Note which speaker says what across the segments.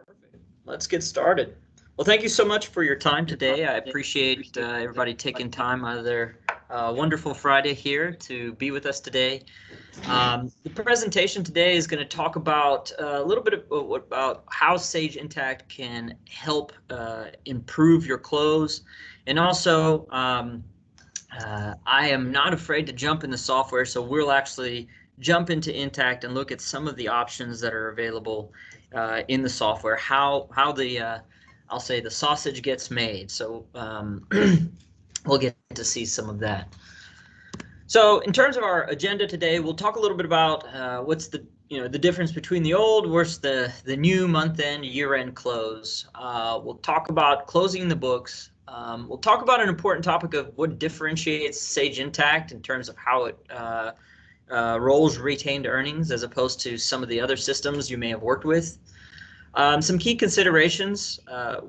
Speaker 1: Perfect. Let's get started. Well, thank you so much for your time today. I appreciate everybody taking time out of their wonderful Friday here to be with us today. The presentation today is going to talk about a little bit about how Sage Intacct can help improve your close, and also I am not afraid to jump in the software, so we'll actually jump into Intacct and look at some of the options that are available in the software, how the I'll say the sausage gets made. So we'll get to see some of that. So in terms of our agenda today, we'll talk a little bit about what's the difference between the old versus the new month-end, year-end close. We'll talk about closing the books. We'll talk about an important topic of what differentiates Sage Intacct in terms of how it rolls retained earnings as opposed to some of the other systems you may have worked with. Some key considerations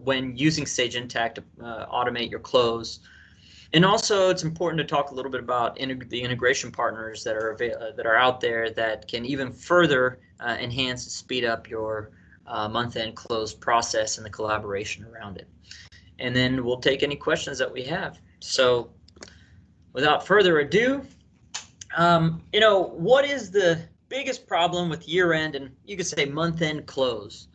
Speaker 1: when using Sage Intacct to automate your close. And also, it's important to talk a little bit about the integration partners that are out there that can even further enhance and speed up your month-end close process and the collaboration around it. And then we'll take any questions that we have. So without further ado, what is the biggest problem with year-end and you could say month-end close?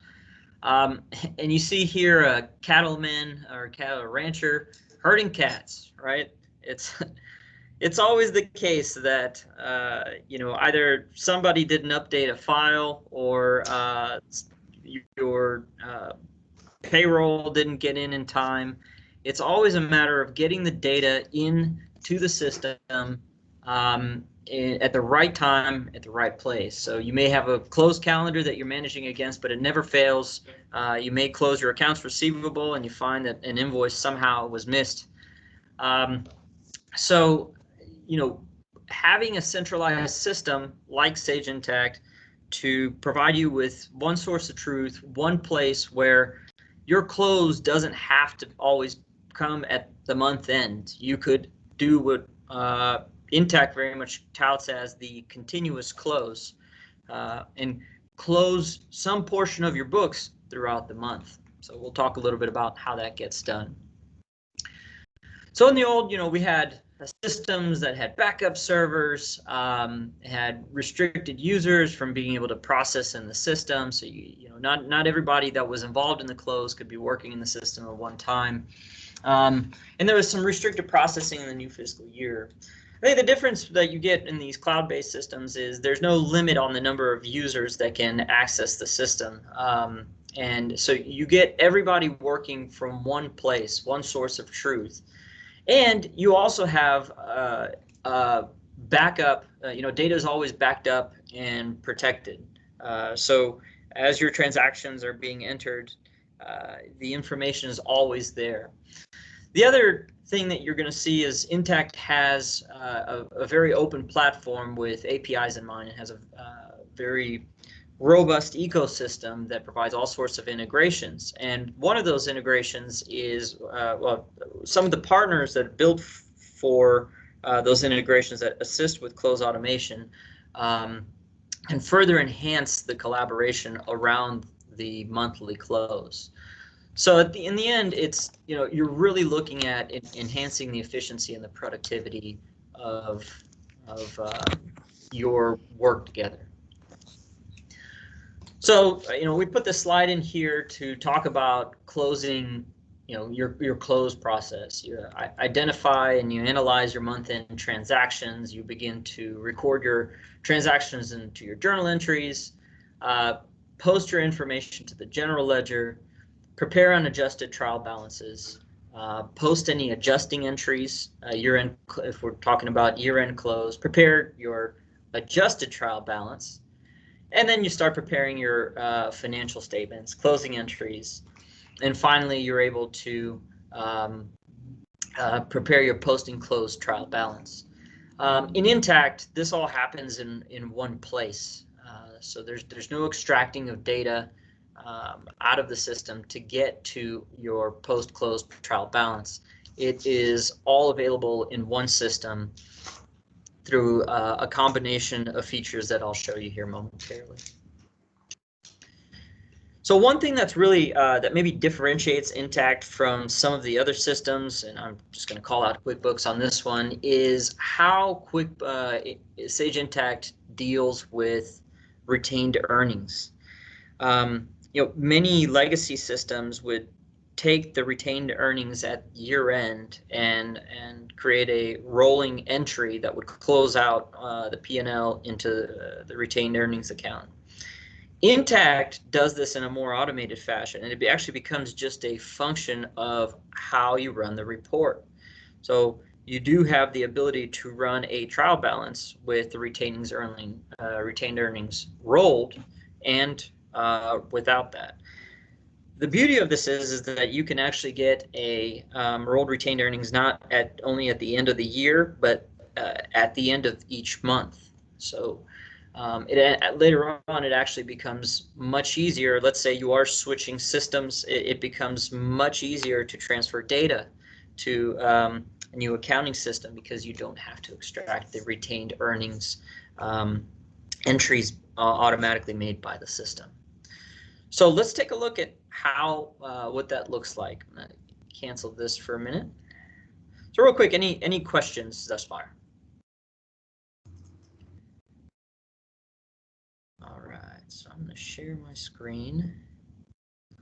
Speaker 1: And you see here a cattleman or cattle rancher herding cats, right? It's always the case that either somebody didn't update a file or your payroll didn't get in time. It's always a matter of getting the data into the system at the right time, at the right place. So you may have a closed calendar that you're managing against, but it never fails. You may close your accounts receivable and you find that an invoice somehow was missed. So having a centralized system like Sage Intacct to provide you with one source of truth, one place where your close doesn't have to always come at the month end. You could do what Intacct very much touts as the continuous close and close some portion of your books throughout the month. So we'll talk a little bit about how that gets done. So in the old, we had systems that had backup servers, had restricted users from being able to process in the system. So not everybody that was involved in the close could be working in the system at one time. And there was some restricted processing in the new fiscal year. I think the difference that you get in these cloud-based systems is there's no limit on the number of users that can access the system. And so you get everybody working from one place, one source of truth. And you also have backup, data is always backed up and protected. So as your transactions are being entered, the information is always there. The other thing that you're going to see is Intacct has a very open platform with APIs in mind. It has a very robust ecosystem that provides all sorts of integrations. And one of those integrations is, some of the partners that build for those integrations that assist with close automation can further enhance the collaboration around the monthly close. So in the end, it's you're really looking at enhancing the efficiency and the productivity of your work together. So we put this slide in here to talk about closing your close process. You identify and you analyze your month-end transactions. You begin to record your transactions into your journal entries, post your information to the general ledger, prepare unadjusted trial balances, post any adjusting entries, year-end, if we're talking about year-end close, prepare your adjusted trial balance, and then you start preparing your financial statements, closing entries, and finally you're able to prepare your post and close trial balance. In Intacct, this all happens in one place. So there's no extracting of data out of the system to get to your post-close trial balance. It is all available in one system through a combination of features that I'll show you here momentarily. So one thing that's really that maybe differentiates Intacct from some of the other systems, and I'm just going to call out QuickBooks on this one, is how Sage Intacct deals with retained earnings. Many legacy systems would take the retained earnings at year end and create a rolling entry that would close out the P&L into the retained earnings account. Intacct does this in a more automated fashion, and it actually becomes just a function of how you run the report. So you do have the ability to run a trial balance with the retained earnings rolled and without that. The beauty of this is that you can actually get a rolled retained earnings not only at the end of the year, but at the end of each month. So later on, it actually becomes much easier. Let's say you are switching systems, it becomes much easier to transfer data to a new accounting system because you don't have to extract the retained earnings entries automatically made by the system. So let's take a look at how what that looks like. I'm going to cancel this for a minute. So real quick, any questions thus far? All right, so I'm going to share my screen,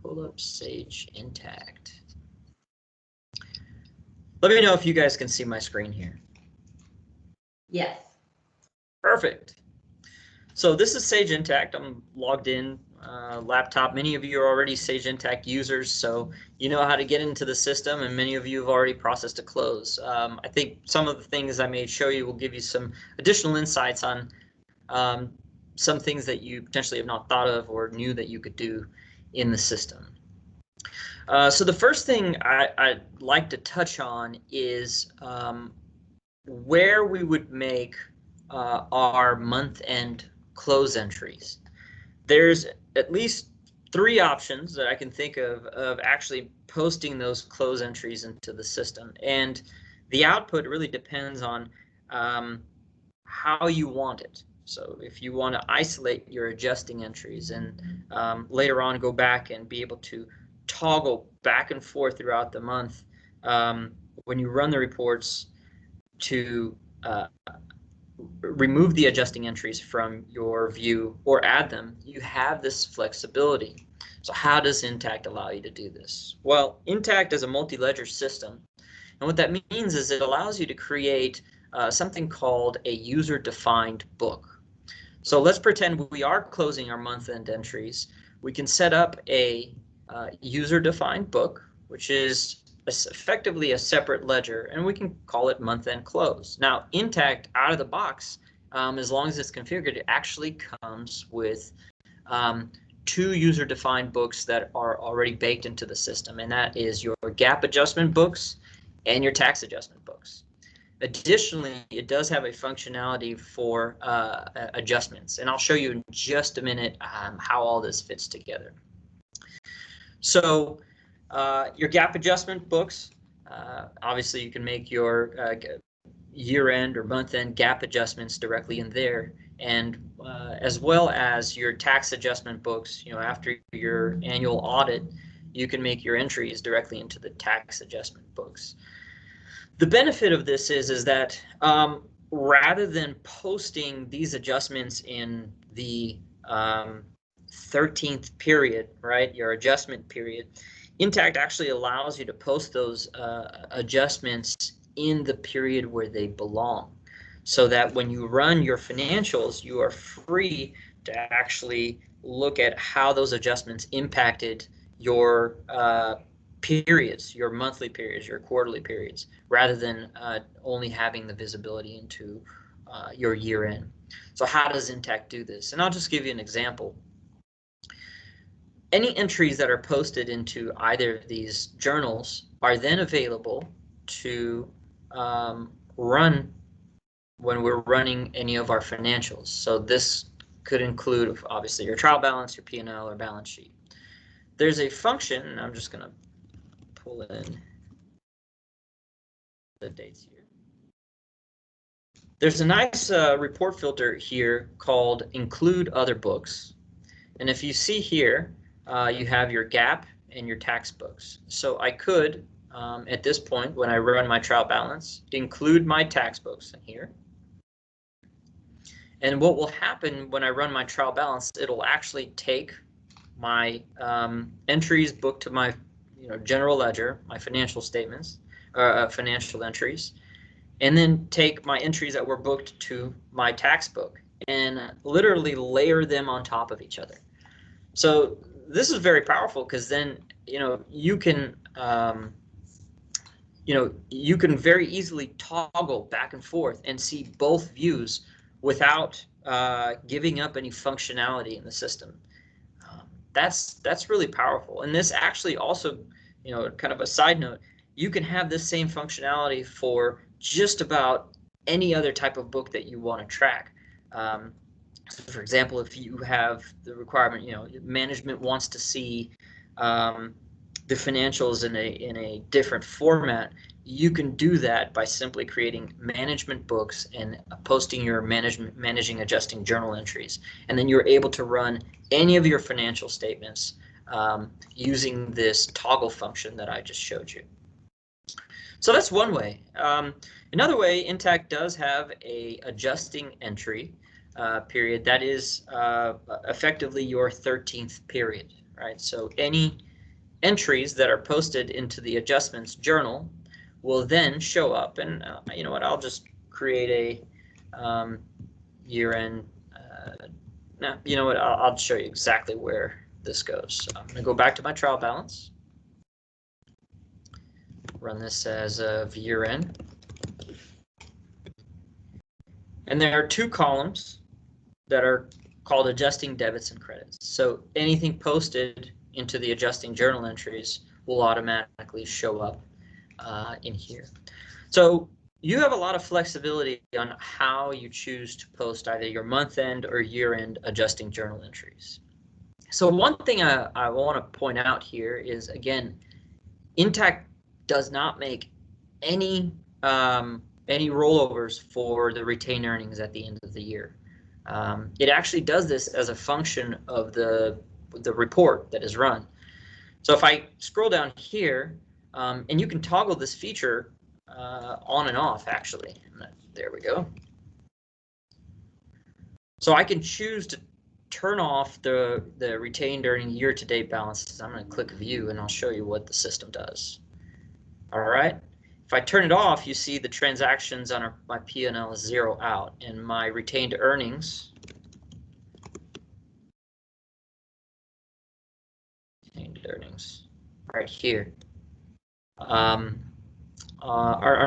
Speaker 1: pull up Sage Intacct. Let me know if you guys can see my screen here.
Speaker 2: Yes.
Speaker 1: Perfect. So this is Sage Intacct. I'm logged in, laptop. Many of you are already Sage Intacct users, so you know how to get into the system, and many of you have already processed a close. I think some of the things I may show you will give you some additional insights on some things that you potentially have not thought of or knew that you could do in the system. So the first thing I'd like to touch on is where we would make our month-end close entries. There's at least 3 options that I can think of actually posting those close entries into the system, and the output really depends on how you want it. So if you want to isolate your adjusting entries and later on go back and be able to toggle back and forth throughout the month when you run the reports to remove the adjusting entries from your view or add them, you have this flexibility. So how does Intacct allow you to do this? Well, Intacct is a multi-ledger system, and what that means is it allows you to create something called a user-defined book. So let's pretend we are closing our month-end entries. We can set up a user-defined book, which is effectively a separate ledger, and we can call it month-end close. Now, Intacct out of the box, as long as it's configured, it actually comes with 2 user-defined books that are already baked into the system, and that is your GAAP adjustment books and your tax adjustment books. Additionally, it does have a functionality for adjustments, and I'll show you in just a minute how all this fits together. So your GAAP adjustment books, obviously you can make your year-end or month-end GAAP adjustments directly in there, and as well as your tax adjustment books. After your annual audit, you can make your entries directly into the tax adjustment books. The benefit of this is that rather than posting these adjustments in the 13th period, right, your adjustment period, Intacct actually allows you to post those adjustments in the period where they belong, so that when you run your financials, you are free to actually look at how those adjustments impacted your periods, your monthly periods, your quarterly periods, rather than only having the visibility into your year end. So how does Intacct do this? And I'll just give you an example. Any entries that are posted into either of these journals are then available to run when we're running any of our financials. So this could include, obviously, your trial balance, your P&L, or balance sheet. There's a function, and I'm just going to pull in the dates here. There's a nice report filter here called Include Other Books. And if you see here, you have your GAAP and your tax books. So I could, at this point, when I run my trial balance, include my tax books in here. And what will happen when I run my trial balance, it'll actually take my entries booked to my general ledger, my financial statements, financial entries, and then take my entries that were booked to my tax book and literally layer them on top of each other. So this is very powerful because then you can you can very easily toggle back and forth and see both views without giving up any functionality in the system. That's really powerful. And this actually also, kind of a side note, you can have this same functionality for just about any other type of book that you want to track. So for example, if you have the requirement, management wants to see the financials in a different format, you can do that by simply creating management books and posting your managing adjusting journal entries, and then you're able to run any of your financial statements using this toggle function that I just showed you. So that's one way. Another way, Intacct does have a adjusting entry period that is effectively your 13th period, right? So any entries that are posted into the adjustments journal will then show up, and you know what, I'll just create a year-end. Now, you know what, I'll show you exactly where this goes. So I'm going to go back to my trial balance, run this as of year-end, and there are two columns that are called adjusting debits and credits. So anything posted into the adjusting journal entries will automatically show up in here. So you have a lot of flexibility on how you choose to post either your month-end or year-end adjusting journal entries. So one thing I want to point out here is, again, Intacct does not make any rollovers for the retained earnings at the end of the year. It actually does this as a function of the report that is run. So if I scroll down here, and you can toggle this feature on and off, actually. There we go. So I can choose to turn off the retained earning year-to-date balances. I'm going to click View, and I'll show you what the system does. All right. If I turn it off, you see the transactions on my P&L is zero out, and my retained earnings right here are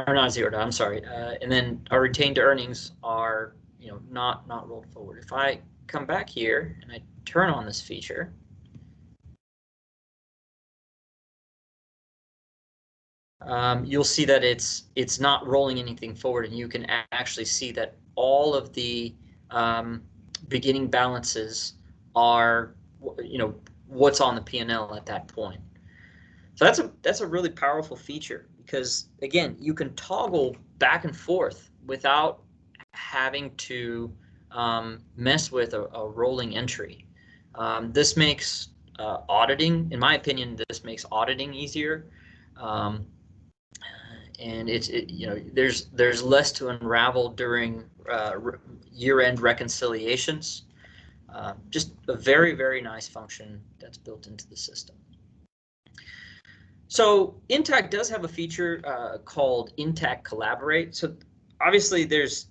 Speaker 1: not zeroed out. I'm sorry. And then our retained earnings are not rolled forward. If I come back here and I turn on this feature, you'll see that it's not rolling anything forward, and you can actually see that all of the beginning balances are what's on the P&L at that point. So that's a really powerful feature, because again, you can toggle back and forth without having to mess with a rolling entry. This makes auditing, in my opinion, this makes auditing easier. And there's less to unravel during year-end reconciliations. Just a very, very nice function that's built into the system. So Intacct does have a feature called Intacct Collaborate. So obviously there's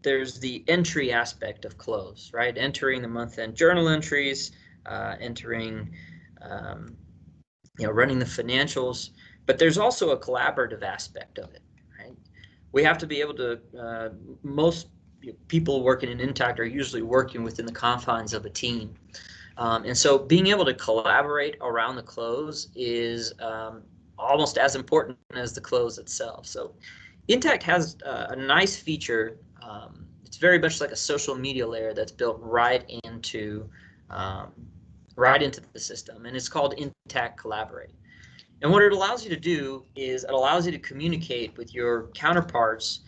Speaker 1: the entry aspect of close, right? Entering the month-end journal entries, entering, running the financials. But there's also a collaborative aspect of it, right? We have to be able to, most people working in Intacct are usually working within the confines of a team. And so being able to collaborate around the close is almost as important as the close itself. So Intacct has a nice feature. It's very much like a social media layer that's built right into the system, and it's called Intacct Collaborate. And what it allows you to do is it allows you to communicate with your counterparts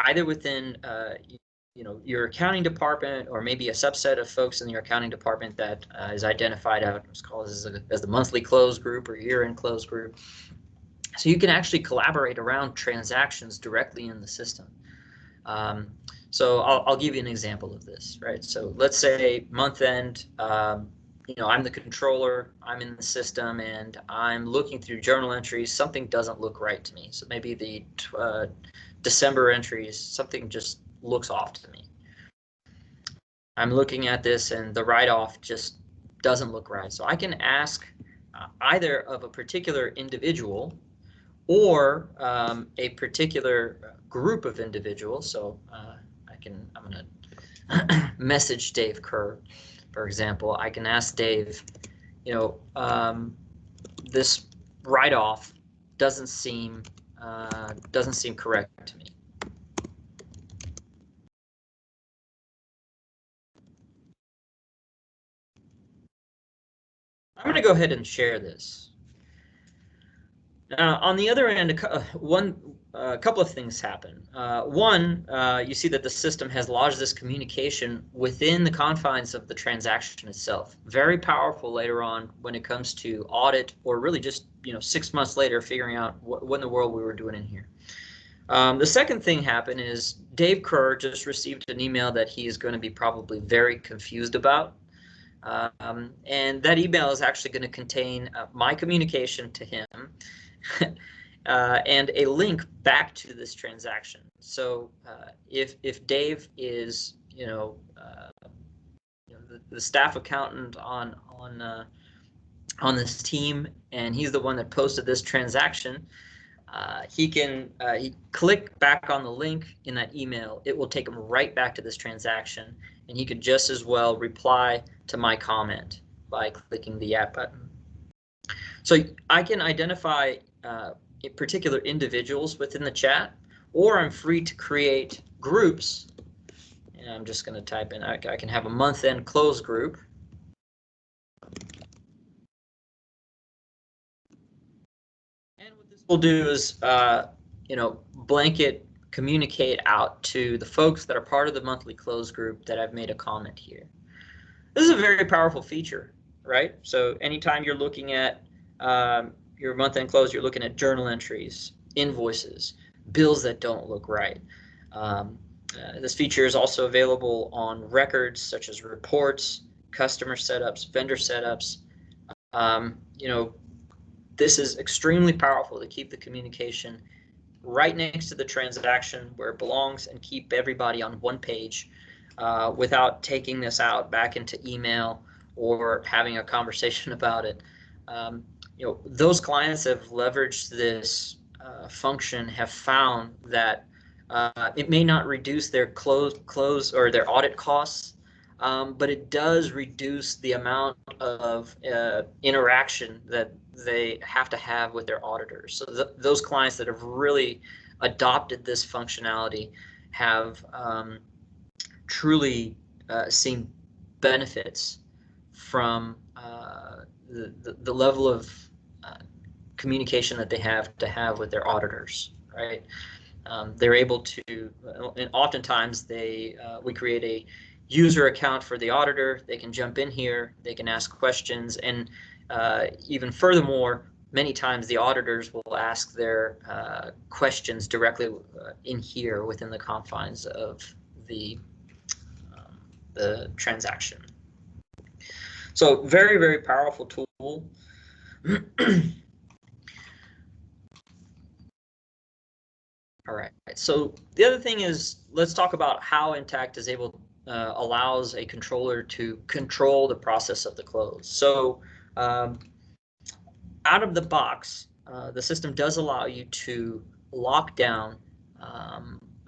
Speaker 1: either within your accounting department, or maybe a subset of folks in your accounting department that is identified out as the monthly close group or year-end close group. So you can actually collaborate around transactions directly in the system. So I'll give you an example of this, right? So let's say month end, I'm the controller, I'm in the system, and I'm looking through journal entries. Something doesn't look right to me. So maybe the December entries, something just looks off to me. I'm looking at this and the write-off just doesn't look right. So I can ask either of a particular individual or a particular group of individuals. So I'm going to message Dave Kerr, for example. I can ask Dave, this write-off doesn't seem correct to me. I'm going to go ahead and share this. On the other end, a couple of things happen. One, you see that the system has lodged this communication within the confines of the transaction itself. Very powerful later on when it comes to audit, or really just 6 months later figuring out what in the world we were doing in here. The second thing happened is Dave Kerr just received an email that he is going to be probably very confused about. And that email is actually going to contain my communication to him and a link back to this transaction. So if Dave is the staff accountant on this team, and he's the one that posted this transaction, he can click back on the link in that email. It will take him right back to this transaction, and he could just as well reply to my comment by clicking the add button. So I can identify particular individuals within the chat, or I'm free to create groups. And I'm just going to type in, I can have a month-end close group. And what this will do is, blanket communicate out to the folks that are part of the monthly close group that I've made a comment here. This is a very powerful feature, right? So anytime you're looking at your month-end close, you're looking at journal entries, invoices, bills that don't look right. This feature is also available on records such as reports, customer setups, vendor setups. This is extremely powerful to keep the communication right next to the transaction where it belongs and keep everybody on one page without taking this out back into email or having a conversation about it. Those clients that have leveraged this function have found that it may not reduce their close or their audit costs, but it does reduce the amount of interaction that they have to have with their auditors. So those clients that have really adopted this functionality have truly seen benefits from the level of communication that they have to have with their auditors, right? They're able to, and oftentimes we create a user account for the auditor. They can jump in here, they can ask questions, and even furthermore, many times the auditors will ask their questions directly in here within the confines of the transaction. So very, very powerful tool. All right, so the other thing is, let's talk about how Intacct is allows a controller to control the process of the close. So out of the box, the system does allow you to lock down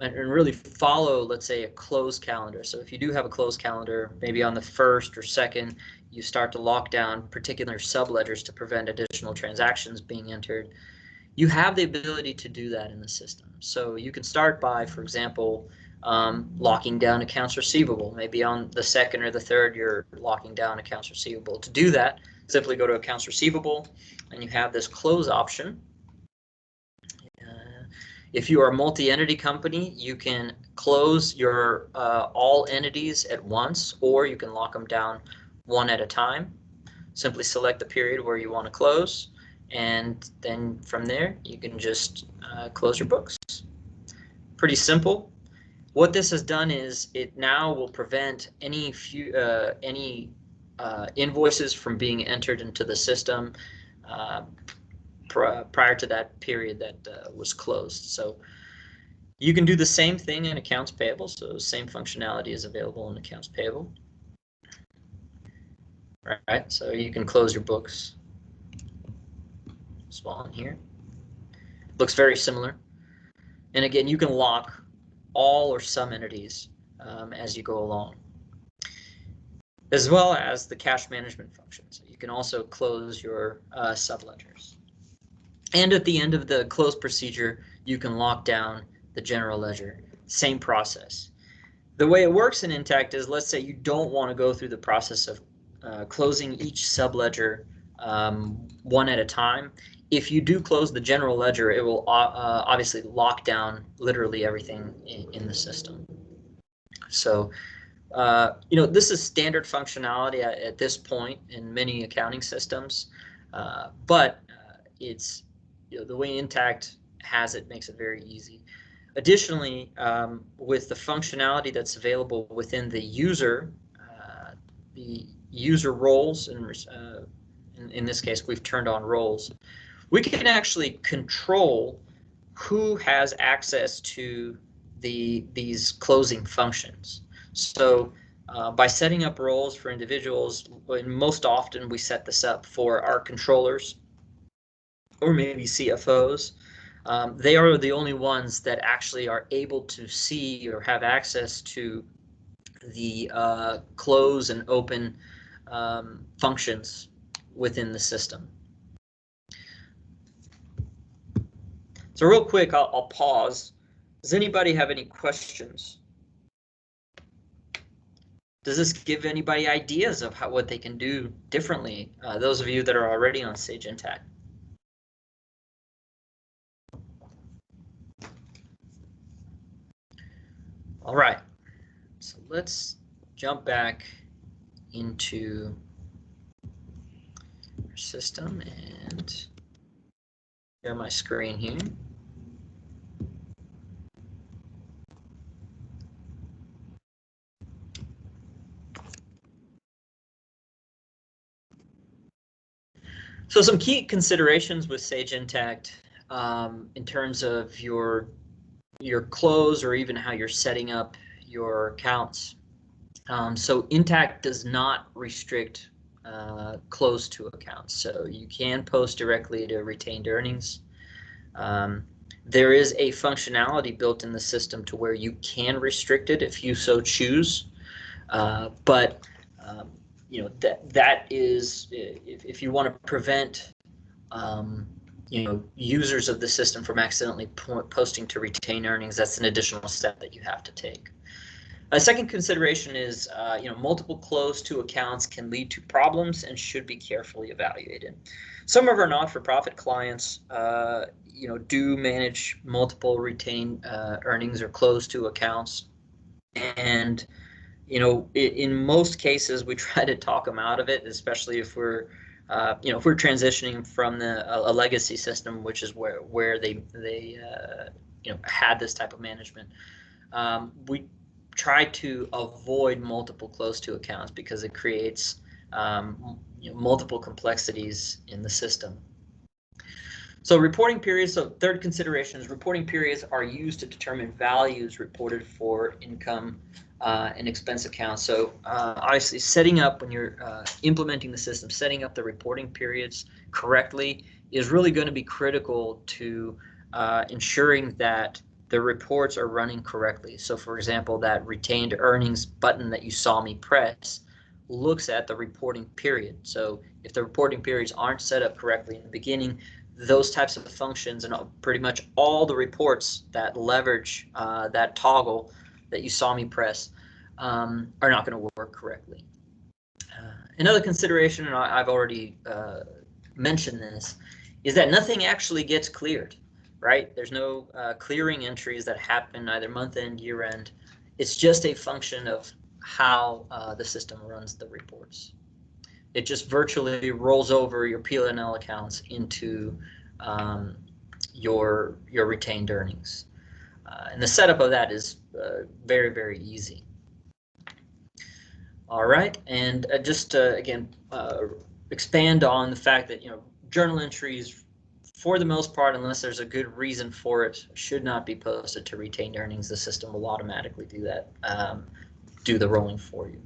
Speaker 1: and really follow, let's say, a close calendar. So if you do have a close calendar, maybe on the 1st or 2nd, you start to lock down particular subledgers to prevent additional transactions being entered. You have the ability to do that in the system. So you can start by, for example, locking down accounts receivable. Maybe on the 2nd or the 3rd, you're locking down accounts receivable. To do that, simply go to accounts receivable, and you have this close option. If you are a multi-entity company, you can close your all entities at once, or you can lock them down one at a time. Simply select the period where you want to close, and then from there you can just close your books. Pretty simple. What this has done is it now will prevent any invoices from being entered into the system prior to that period that was closed. So you can do the same thing in accounts payable. So same functionality is available in accounts payable. Right, so you can close your books as well in here. Looks very similar. And again, you can lock all or some entities as you go along, as well as the cash management function. So you can also close your subledgers. And at the end of the close procedure, you can lock down the general ledger. Same process. The way it works in Intacct is, let's say you don't want to go through the process of closing each subledger one at a time. If you do close the general ledger, it will obviously lock down literally everything in the system. So, this is standard functionality at this point in many accounting systems, but it's, the way Intacct has it makes it very easy. Additionally, with the functionality that's available within the user roles, and in this case, we've turned on roles, we can actually control who has access to these closing functions. So by setting up roles for individuals, and most often we set this up for our controllers or maybe CFOs. They are the only ones that actually are able to see or have access to the close and open functions within the system. So real quick, I'll pause. Does anybody have any questions? Does this give anybody ideas of what they can do differently? Those of you that are already on Sage Intacct. All right, so let's jump back into our system and share my screen here. So some key considerations with Sage Intacct in terms of your close or even how you're setting up your accounts. So Intacct does not restrict close to accounts, so you can post directly to retained earnings. There is a functionality built in the system to where you can restrict it if you so choose, but that is if you want to prevent users of the system from accidentally posting to retain earnings, that's an additional step that you have to take. A second consideration is, multiple close to accounts can lead to problems and should be carefully evaluated. Some of our not-for-profit clients, do manage multiple retained earnings or close to accounts, and in most cases we try to talk them out of it, especially if we're if we're transitioning from a legacy system, which is where they had this type of management. We try to avoid multiple close to accounts because it creates multiple complexities in the system. So reporting periods, so third consideration is reporting periods are used to determine values reported for income and expense accounts. So obviously setting up, when you're implementing the system, setting up the reporting periods correctly is really going to be critical to ensuring that the reports are running correctly. So for example, that retained earnings button that you saw me press looks at the reporting period. So if the reporting periods aren't set up correctly in the beginning, those types of functions and pretty much all the reports that leverage that toggle that you saw me press are not going to work correctly. Another consideration, and I've already mentioned this, is that nothing actually gets cleared, right? There's no clearing entries that happen either month end, year end. It's just a function of how the system runs the reports. It just virtually rolls over your P&L accounts into your retained earnings. And the setup of that is very, very easy. All right, and just again, expand on the fact that, journal entries, for the most part, unless there's a good reason for it, should not be posted to retained earnings. The system will automatically do that, do the rolling for you.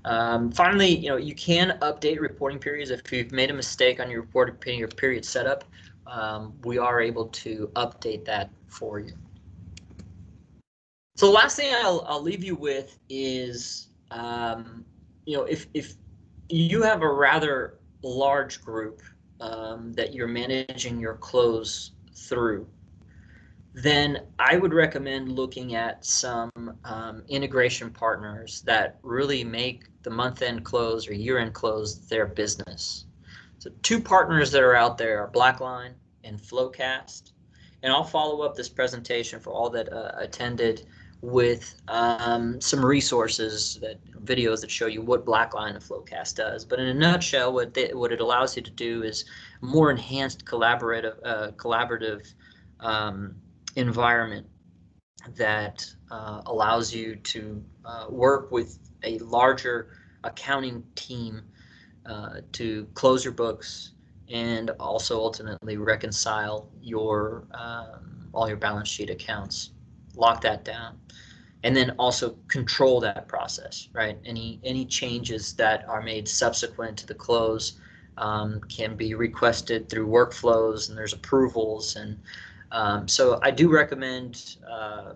Speaker 1: Finally, you can update reporting periods. If you've made a mistake on your period setup, we are able to update that for you. So the last thing I'll leave you with is, if you have a rather large group that you're managing your close through, then I would recommend looking at some integration partners that really make the month-end close or year-end close their business. So 2 partners that are out there are Blackline and Flowcast. And I'll follow up this presentation for all that attended with some resources, videos that show you what Blackline and Flowcast does. But in a nutshell, what it allows you to do is more enhanced collaborative environment that allows you to work with a larger accounting team to close your books and also ultimately reconcile your all your balance sheet accounts, lock that down, and then also control that process, right? Any changes that are made subsequent to the close can be requested through workflows, and there's approvals. And so I do recommend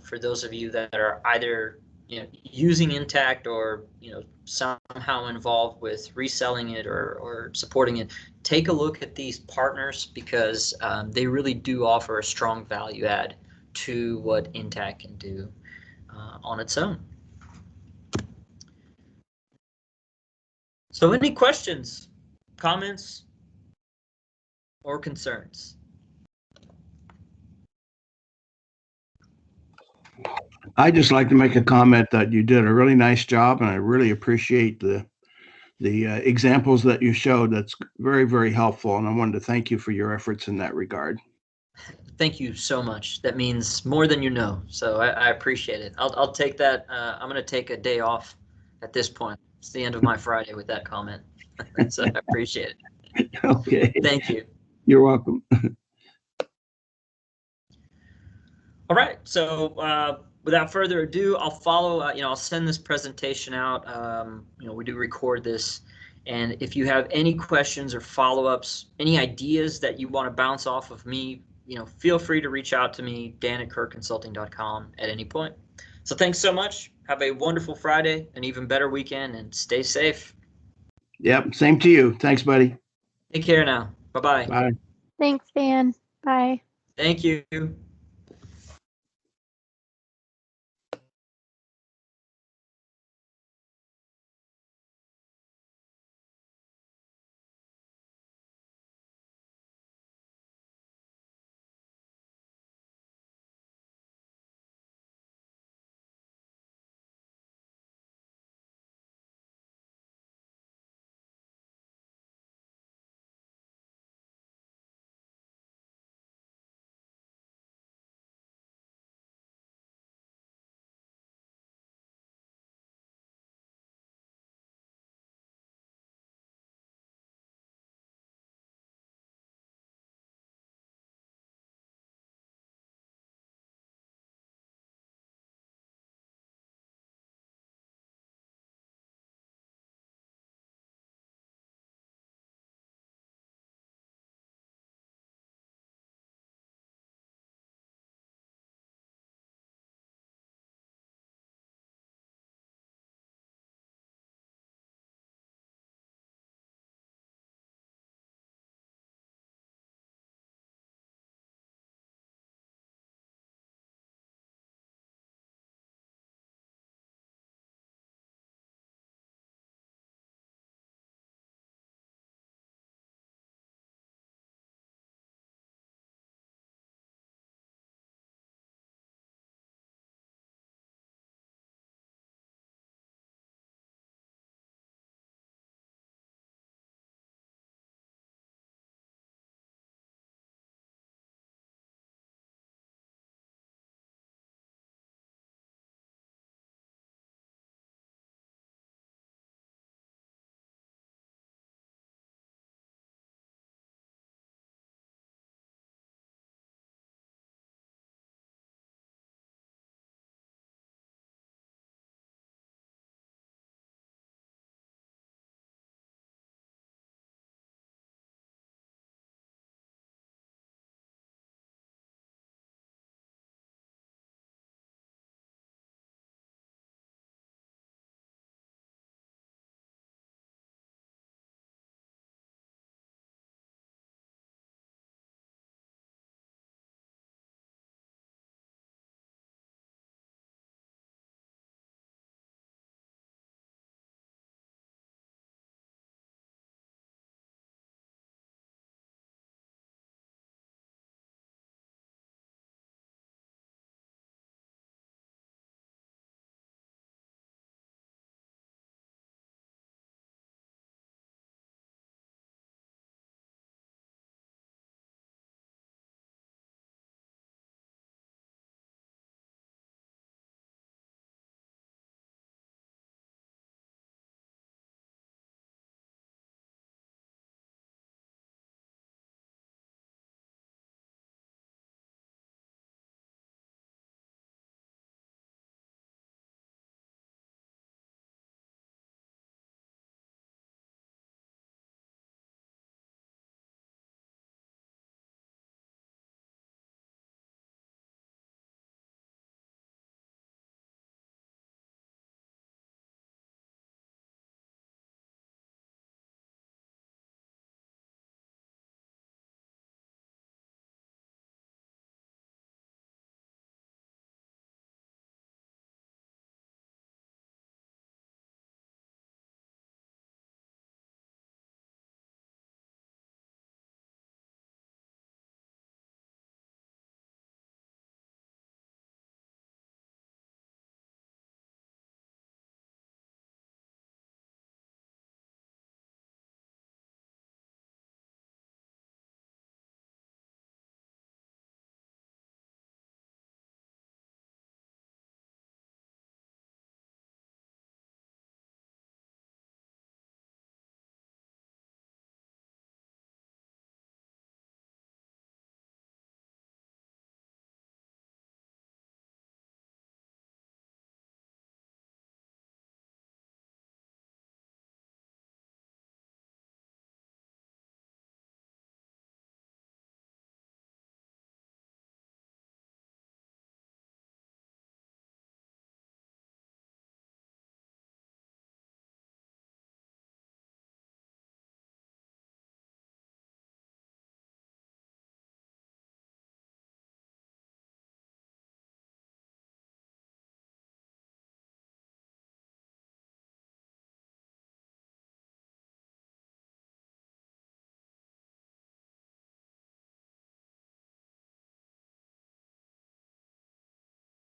Speaker 1: for those of you that are either using Intacct or somehow involved with reselling it or supporting it, take a look at these partners, because they really do offer a strong value add to what Intacct can do on its own. So any questions, comments, or concerns?
Speaker 3: I'd just like to make a comment that you did a really nice job, and I really appreciate the examples that you showed. That's very, very helpful, and I wanted to thank you for your efforts in that regard.
Speaker 1: Thank you so much. That means more than you know, so I appreciate it. I'll take that. I'm going to take a day off at this point. It's the end of my Friday with that comment, so I appreciate it.
Speaker 3: Okay.
Speaker 1: Thank you.
Speaker 3: You're welcome.
Speaker 1: All right, so without further ado, I'll follow. I'll send this presentation out. We do record this, and if you have any questions or follow-ups, any ideas that you want to bounce off of me, feel free to reach out to me, dan@kirkconsulting.com, at any point. So thanks so much. Have a wonderful Friday, an even better weekend, and stay safe.
Speaker 3: Yep, same to you. Thanks, buddy.
Speaker 1: Take care now. Bye-bye.
Speaker 3: Bye.
Speaker 4: Thanks, Dan. Bye.
Speaker 1: Thank you.